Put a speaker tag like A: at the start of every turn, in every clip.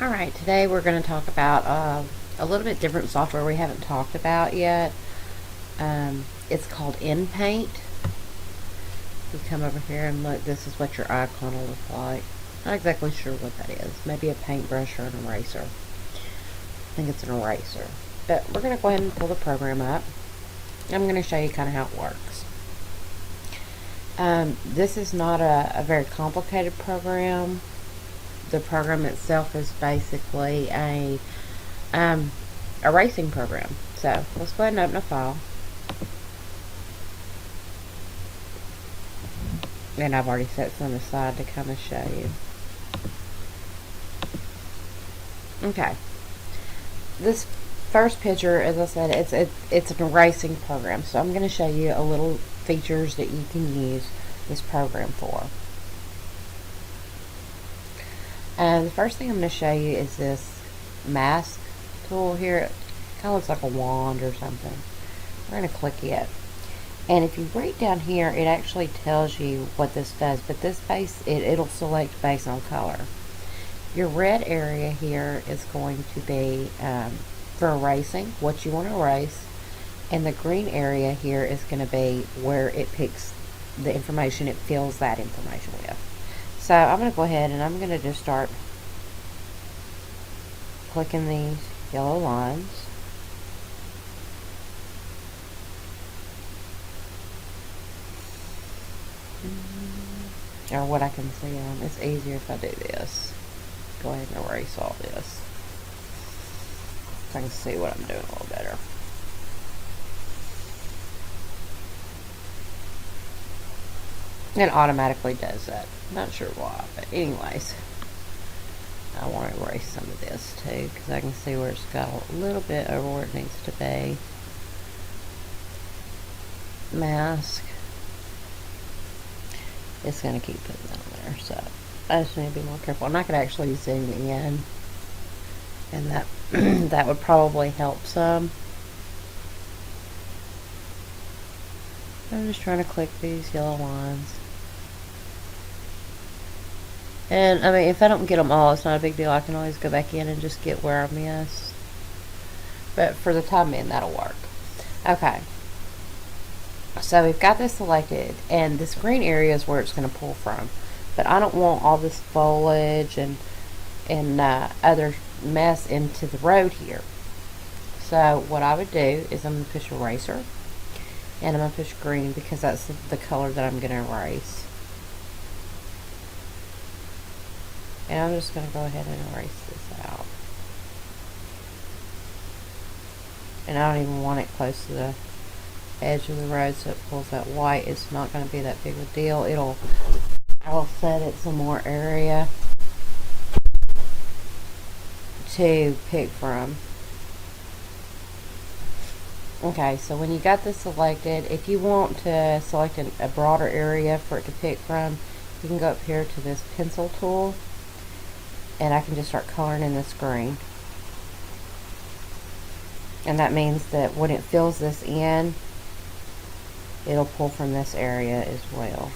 A: Alright, today we're going to talk about a little bit different software we haven't talked about yet. It's called Inpaint. You come over here and look, this is what your icon will look like. Not exactly sure what that is. Maybe a paintbrush or an eraser. I think it's an eraser. But we're going to go ahead and pull the program up. I'm going to show you kind of how it works. This is not a very complicated program. The program itself is basically a erasing program. So let's go ahead and open a file. And I've already set some aside to kind of show you. Okay. This first picture, as I said, it's an erasing program. So I'm going to show you a little features that you can use this program for. The first thing I'm going to show you is this mask tool here. It kind of looks like a wand or something. We're going to click it. And if you right down here, it actually tells you what this does. But this base, it'll select based on color. Your red area here is going to be for erasing, what you want to erase. And the green area here is going to be where it picks the information, it fills that information with. So I'm going to go ahead and I'm going to just start clicking these yellow lines. Or what I can see on. It's easier if I do this. Go ahead and erase all this, so I can see what I'm doing a little better. It automatically does that. Not sure why, but anyways, I want to erase some of this too because I can see where it's got a little bit over where it needs to be. Mask. It's going to keep putting that on there, so I just need to be more careful. And I could actually zoom in, and that that would probably help some. I'm just trying to click these yellow lines. And, I mean, if I don't get them all, it's not a big deal. I can always go back in and just get where I missed. But for the time being, that'll work. Okay. So we've got this selected, and this green area is where it's going to pull from. But I don't want all this foliage and other mess into the road here. So what I would do is I'm going to push eraser, and I'm going to push green because that's the color that I'm going to erase. And I'm just going to go ahead and erase this out. And I don't even want it close to the edge of the road, so it pulls that white. It's not going to be that big of a deal. I'll set it some more area to pick from. Okay, so when you got this selected, if you want to select a broader area for it to pick from, you can go up here to this pencil tool, and I can just start coloring in this green. And that means that when it fills this in, it'll pull from this area as well.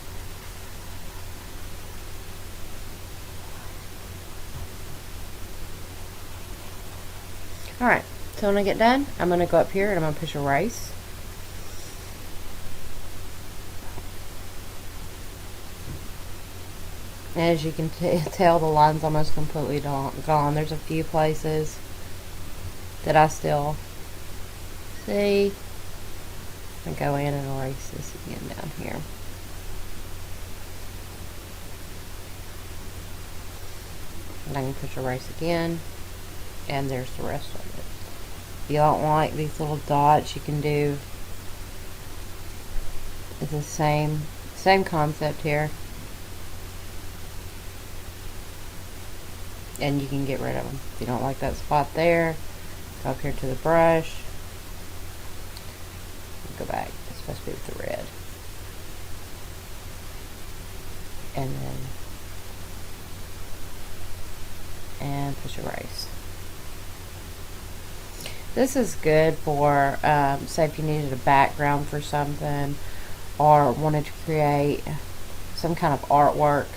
A: Alright, so when I get done, I'm going to go up here and I'm going to push erase. As you can tell, the line's almost completely gone. There's a few places that I still see. And go in and erase this again down here. And I can push erase again, and there's the rest of it. If you don't like these little dots, you can do the same concept here. And you can get rid of them. If you don't like that spot there, go up here to the brush. Go back. It's supposed to be with the red. And push erase. This is good for, say if you needed a background for something, or wanted to create some kind of artwork.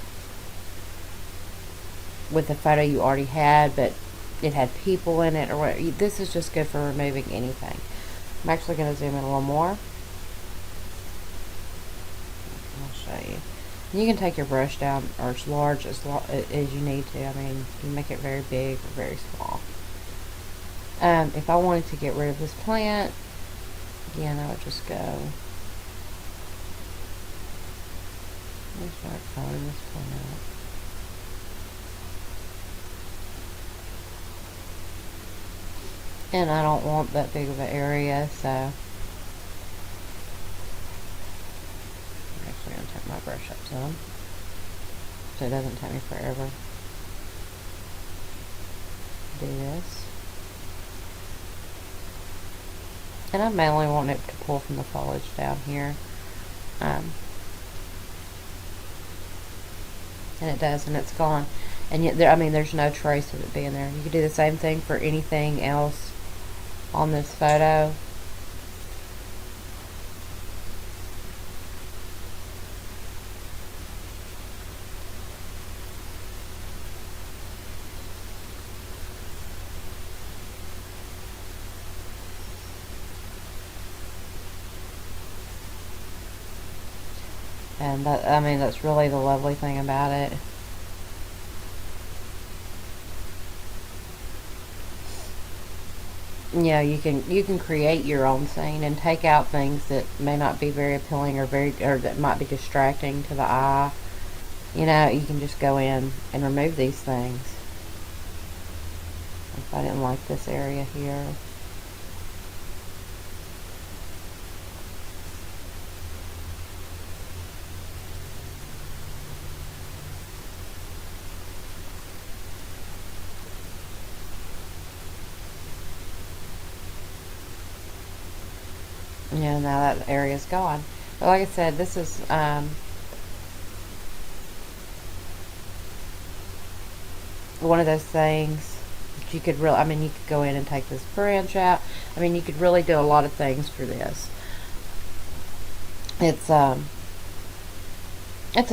A: with the photo you already had, but it had people in it or what. This is just good for removing anything. I'm actually going to zoom in a little more. I'll show you. You can take your brush down or as large as you need to. I mean, you can make it very big or very small. If I wanted to get rid of this plant, again, I would just go. Let me start coloring this plant out. And I don't want that big of an area, so I'm actually going to turn my brush up some so it doesn't take me forever to do this. And I mainly want it to pull from the foliage down here. And it does, and it's gone. And yet, I mean, there's no trace of it being there. You could do the same thing for anything else on this photo. And that, I mean, that's really the lovely thing about it. Yeah, you can create your own scene and take out things that may not be very appealing or that might be distracting to the eye. You know, you can just go in and remove these things. If I didn't like this area here. Yeah, now that area's gone. But like I said, this is one of those things that you could really, I mean, you could go in and take this branch out. I mean, you could really do a lot of things for this. It's a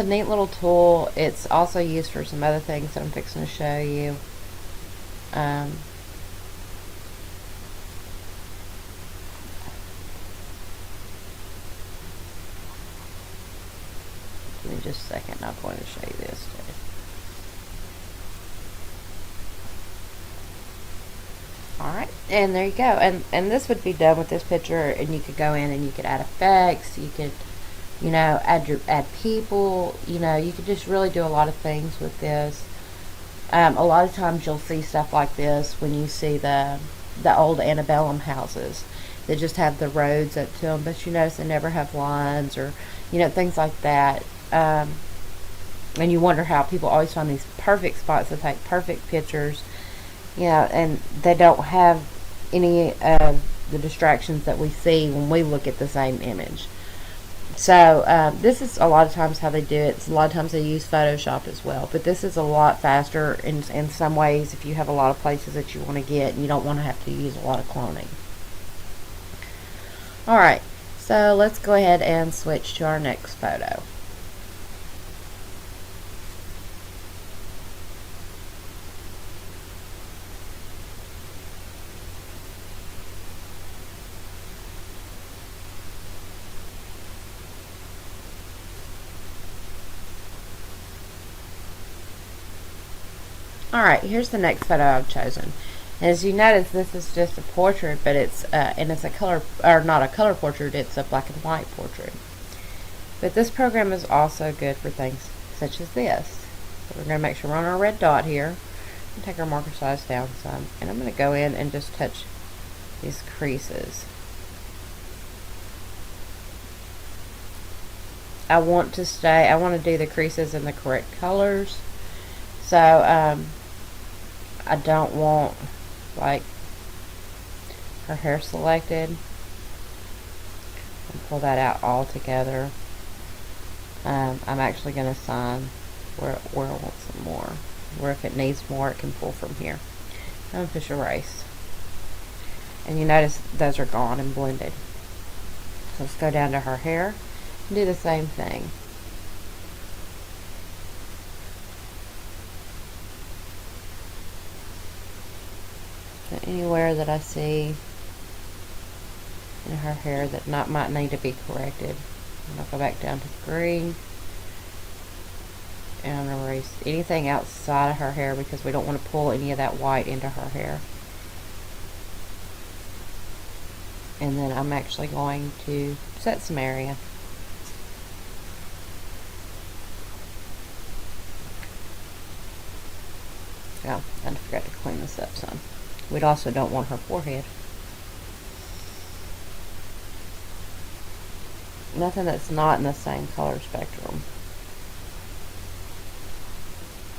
A: neat little tool. It's also used for some other things that I'm fixing to show you. Give me just a second. I'm going to show you this too. Alright, and there you go. And this would be done with this picture, and you could go in and you could add effects. You could, you know, add people. You know, you could just really do a lot of things with this. A lot of times you'll see stuff like this when you see the old antebellum houses. They just have the roads up to them, but you notice they never have lines or, you know, things like that. And you wonder how people always find these perfect spots to take perfect pictures. Yeah, and they don't have any of the distractions that we see when we look at the same image. So this is a lot of times how they do it. A lot of times they use Photoshop as well, but this is a lot faster in some ways if you have a lot of places that you want to get and you don't want to have to use a lot of cloning. Alright, so let's go ahead and switch to our next photo. Alright, here's the next photo I've chosen. As you notice, this is just a portrait, but it's and it's a color, or not a color portrait, it's a black and white portrait. But this program is also good for things such as this. So we're going to make sure we're on our red dot here. And take our marker size down some. And I'm going to go in and just touch these creases. I want to do the creases in the correct colors. So, I don't want, like, her hair selected. And pull that out all together. I'm actually going to assign where I want some more. Where if it needs more, it can pull from here. I'm going to push erase. And you notice those are gone and blended. So let's go down to her hair and do the same thing. anywhere that I see in her hair that might need to be corrected. And I'll go back down to green. And I'm going to erase anything outside of her hair because we don't want to pull any of that white into her hair. And then I'm actually going to set some area. Oh, I forgot to clean this up some. We also don't want her forehead. Nothing that's not in the same color spectrum.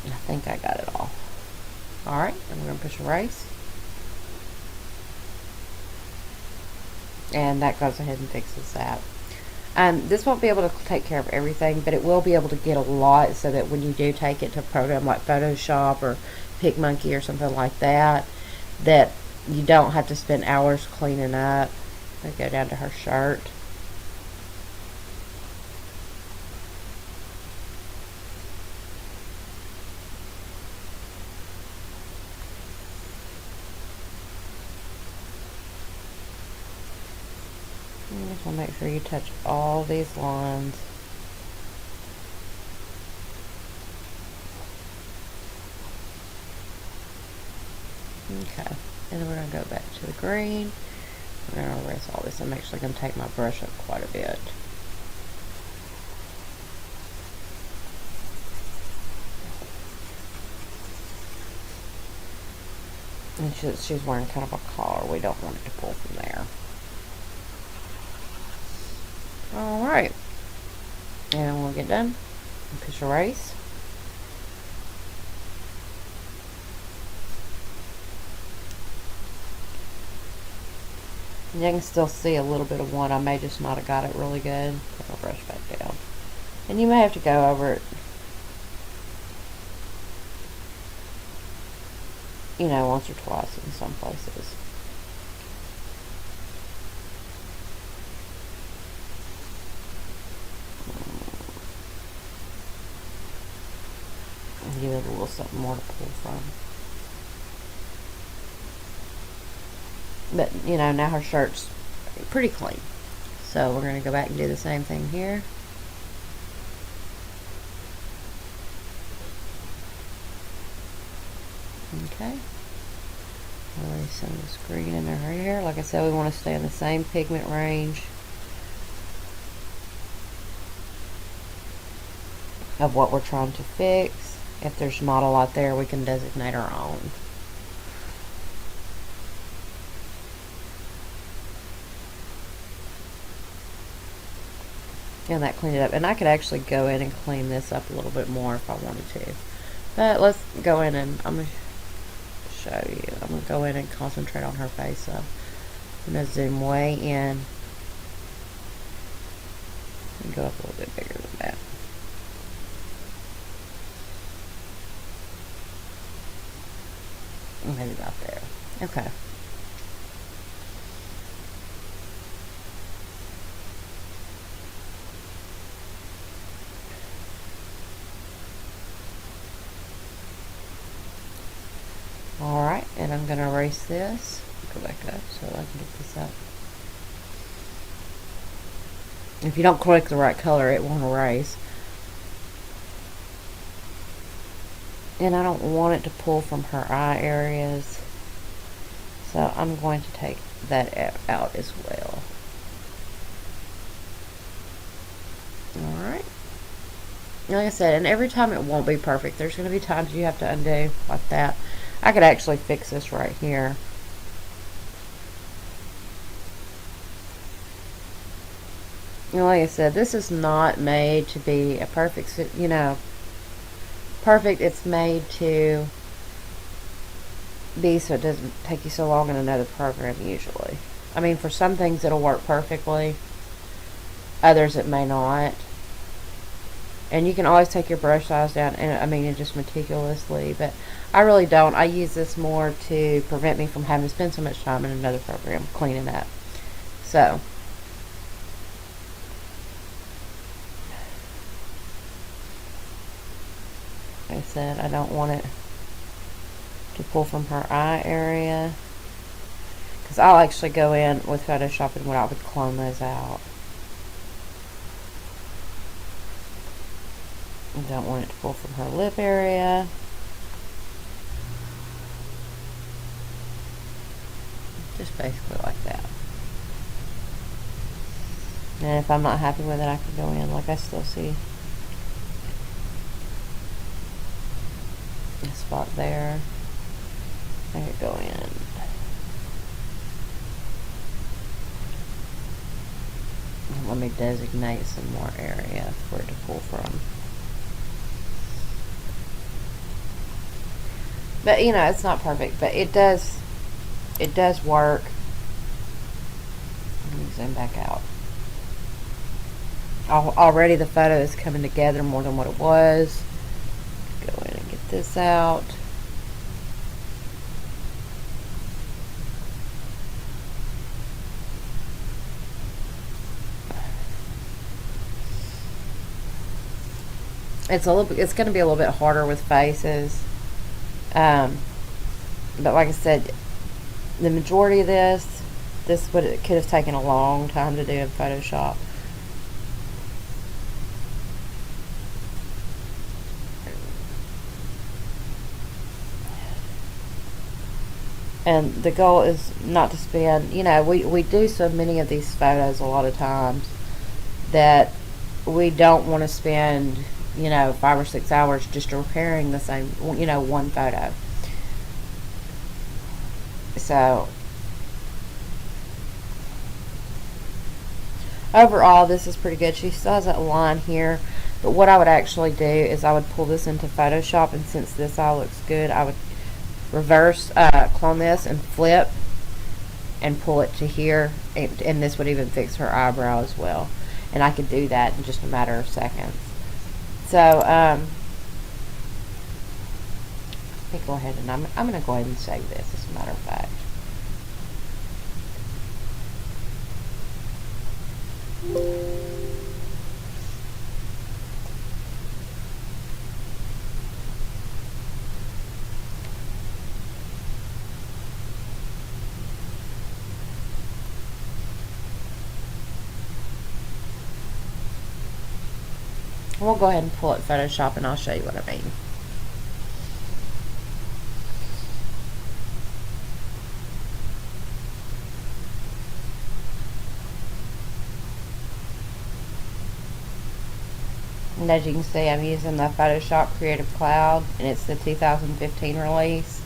A: I think I got it all. Alright, I'm going to push erase. And that goes ahead and fixes that. This won't be able to take care of everything, but it will be able to get a lot so that when you do take it to a program like Photoshop or PicMonkey or something like that, that you don't have to spend hours cleaning up. I go down to her shirt. You just want to make sure you touch all these lines. Okay, and then we're going to go back to the green. We're going to erase all this. I'm actually going to take my brush up quite a bit. And she's wearing kind of a collar. We don't want it to pull from there. Alright. And when we get done, push erase. And you can still see a little bit of one. I may just not have got it really good. Put my brush back down. And you may have to go over it, you know, once or twice in some places. Give it a little something more to pull from. But, you know, now her shirt's pretty clean. So we're going to go back and do the same thing here. Okay. Already some of this green in her hair. Like I said, we want to stay in the same pigment range of what we're trying to fix. If there's not a lot there, we can designate our own. And that cleaned it up. And I could actually go in and clean this up a little bit more if I wanted to. But let's go in and I'm going to show you. I'm going to go in and concentrate on her face. So I'm going to zoom way in and go up a little bit bigger than that. Maybe about there. Okay. Alright, and I'm going to erase this. Go back up so I can get this up. If you don't click the right color, it won't erase. And I don't want it to pull from her eye areas. So I'm going to take that out as well. Alright. Like I said, and every time it won't be perfect. There's going to be times you have to undo like that. I could actually fix this right here. You know, like I said, this is not made to be a perfect, you know, perfect. It's made to be so it doesn't take you so long in another program usually. I mean, for some things it'll work perfectly. Others it may not. And you can always take your brush size down, and I mean, just meticulously, but I really don't. I use this more to prevent me from having to spend so much time in another program cleaning up. So, like I said, I don't want it to pull from her eye area. because I'll actually go in with Photoshop and what I would clone those out. I don't want it to pull from her lip area. Just basically like that. And if I'm not happy with it, I can go in. Like, I still see a spot there. I could go in. And let me designate some more area for it to pull from. But, you know, it's not perfect, but it does work. Let me zoom back out. Already the photo is coming together more than what it was. Go in and get this out. It's going to be a little bit harder with faces. But like I said, the majority of this could have taken a long time to do in Photoshop. And the goal is not to spend, you know, we do so many of these photos a lot of times that we don't want to spend, you know, 5 or 6 hours just repairing the same, you know, one photo. So overall, this is pretty good. She still has that line here, but what I would actually do is I would pull this into Photoshop, and since this eye looks good, I would reverse, clone this and flip and pull it to here, and this would even fix her eyebrow as well. And I could do that in just a matter of seconds. So, let me go ahead and I'm going to go ahead and save this, as a matter of fact. We'll go ahead and pull it Photoshop, and I'll show you what I mean. And as you can see, I'm using the Photoshop Creative Cloud, and it's the 2015 release.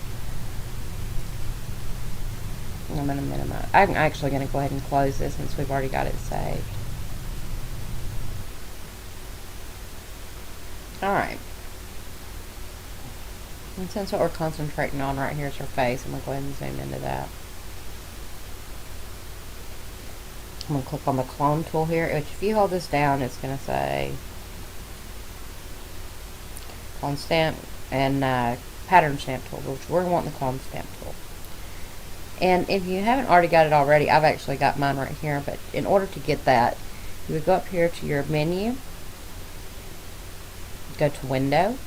A: I'm going to minimize. I'm actually going to go ahead and close this since we've already got it saved. Alright. And since what we're concentrating on right here is her face, I'm going to go ahead and zoom into that. I'm going to click on the clone tool here, which if you hold this down, it's going to say clone stamp and pattern stamp tool, which we're wanting the clone stamp tool. And if you haven't already got it already, I've actually got mine right here, but in order to get that, you would go up here to your menu, go to window,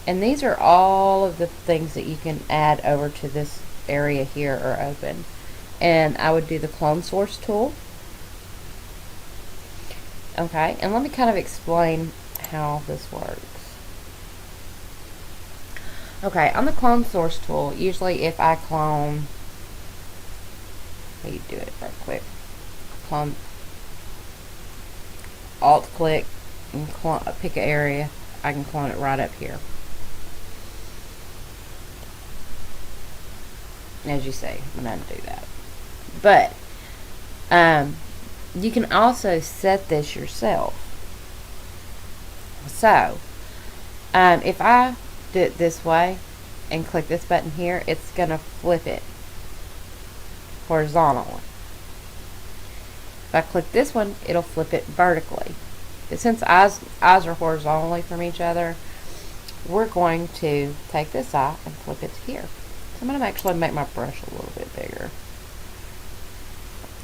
A: and these are all of the things that you can add over to this area here or open. And I would do the clone source tool. Okay, and let me kind of explain how this works. Okay, on the clone source tool, usually if I clone, let me do it real quick. Clone, alt click, and pick an area. I can clone it right up here. As you see, I'm going to do that. But you can also set this yourself. So if I do it this way and click this button here, it's going to flip it horizontally. If I click this one, it'll flip it vertically. But since eyes are horizontally from each other, we're going to take this eye and flip it to here. So I'm going to actually make my brush a little bit bigger.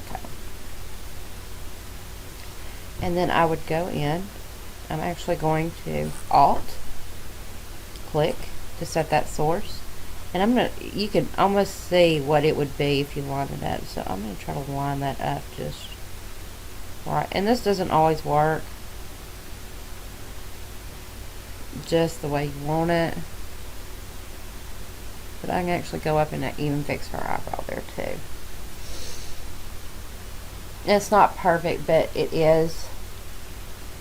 A: Okay. And then I would go in. I'm actually going to Alt click to set that source. And you can almost see what it would be if you lined it up. So I'm gonna try to line that up just right. And this doesn't always work just the way you want it. But I can actually go up and even fix her eyebrow there too. It's not perfect, but it is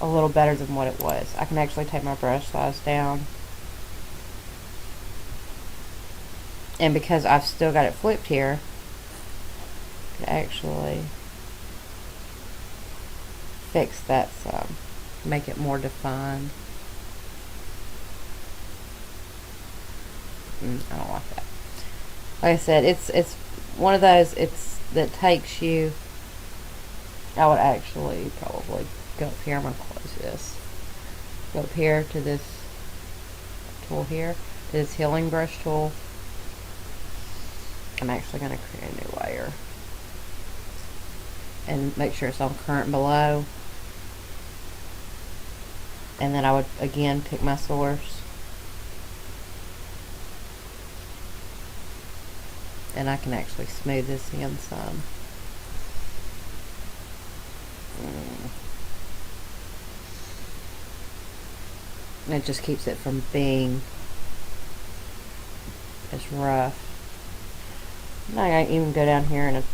A: a little better than what it was. I can actually take my brush size down. And because I've still got it flipped here, I can actually fix that some. Make it more defined. I don't like that. Like I said, it's one of those that takes you. I would actually probably go up here. I'm gonna close this. Go up here to this tool here, to this healing brush tool. I'm actually gonna create a new layer and make sure it's on current below. And then I would again pick my source. And I can actually smooth this in some. And it just keeps it from being as rough. And I can even go down here and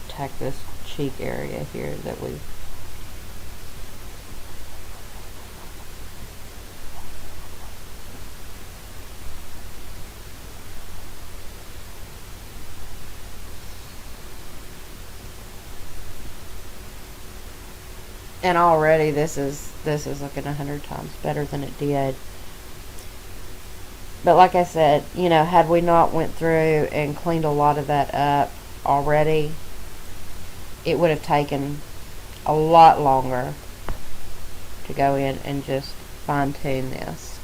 A: attack this cheek area here that we. And already this is looking 100 times better than it did. But like I said, had we not went through and cleaned a lot of that up already, it would have taken a lot longer to go in and just fine tune this.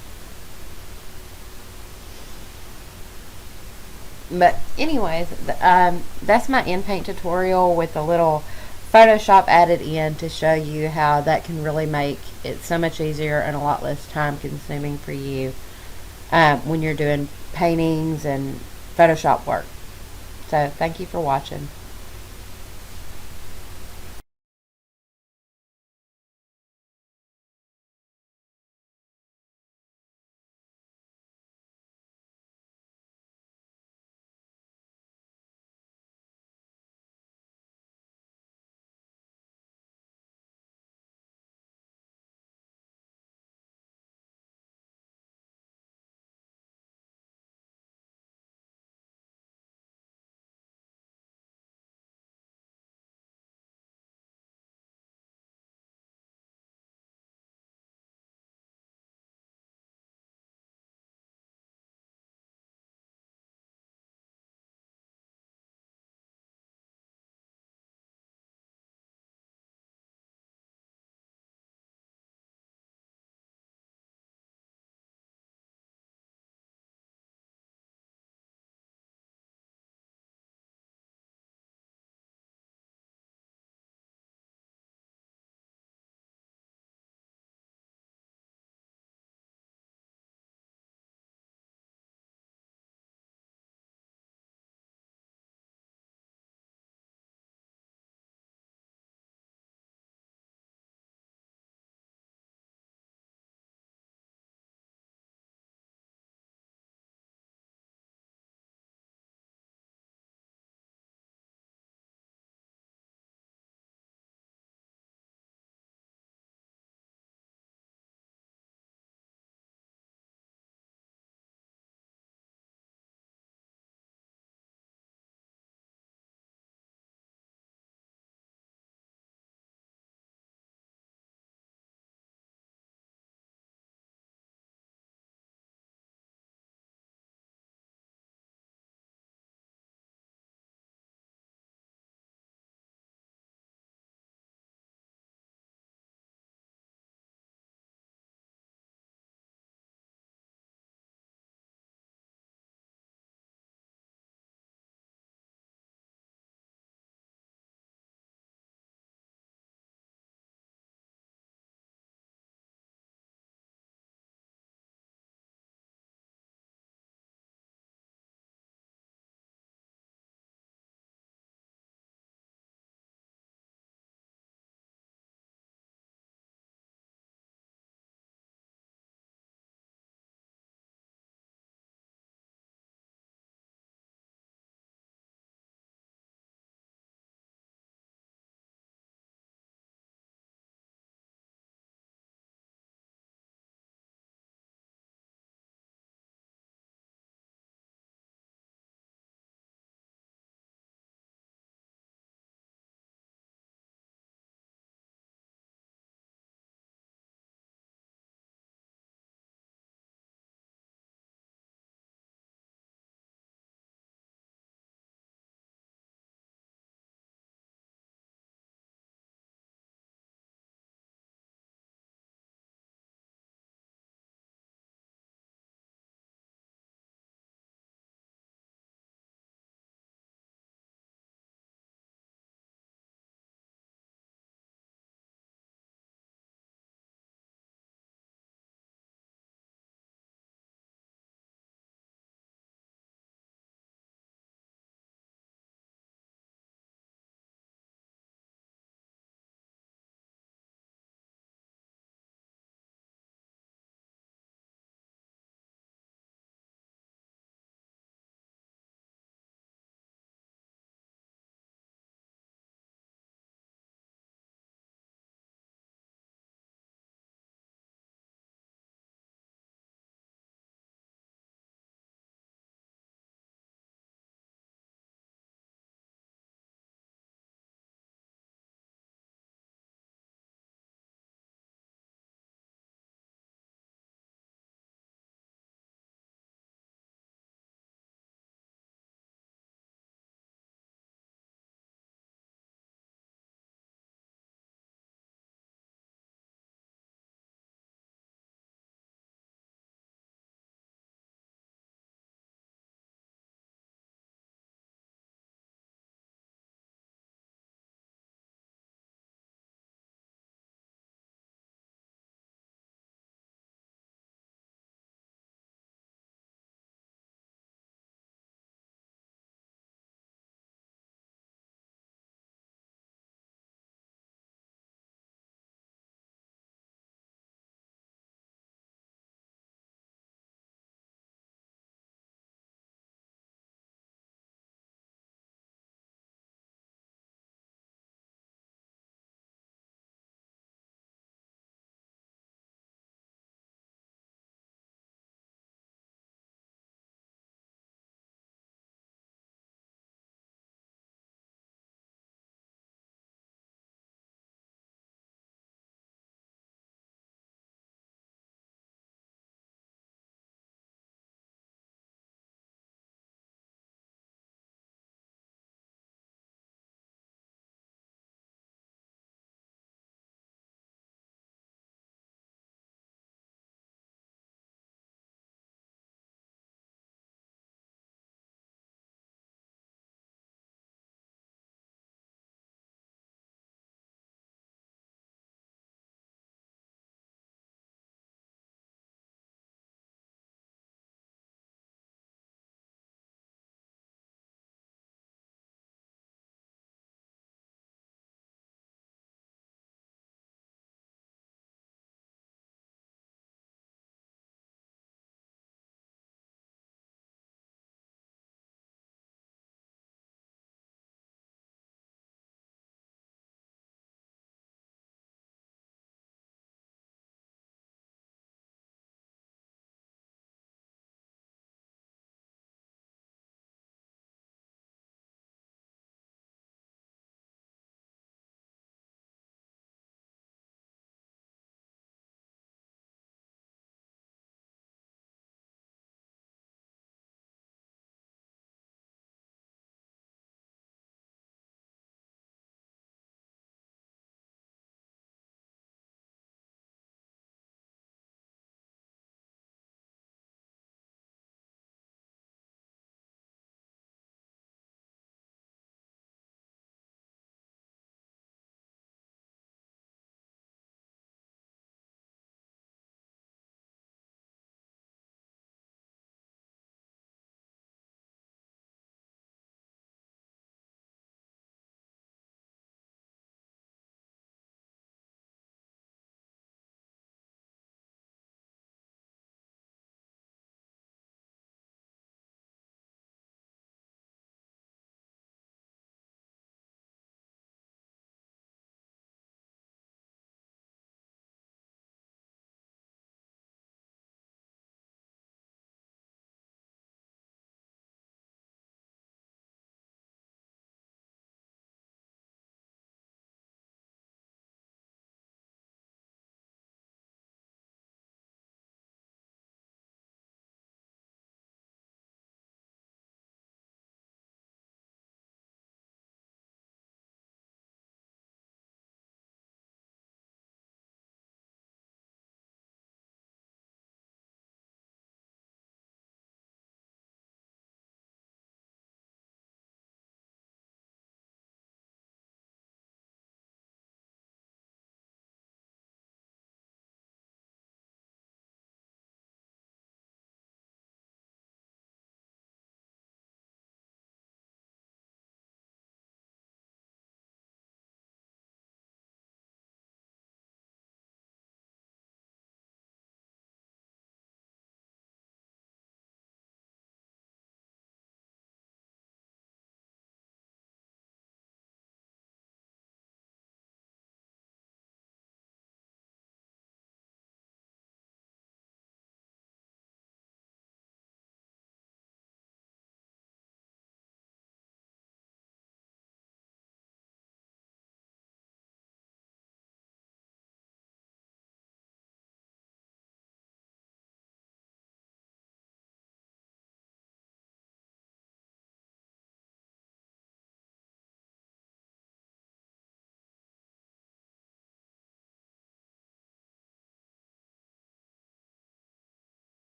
A: But anyways, that's my Inpaint tutorial with a little Photoshop added in to show you how that can really make it so much easier and a lot less time consuming for you when you're doing paintings and Photoshop work. So thank you for watching.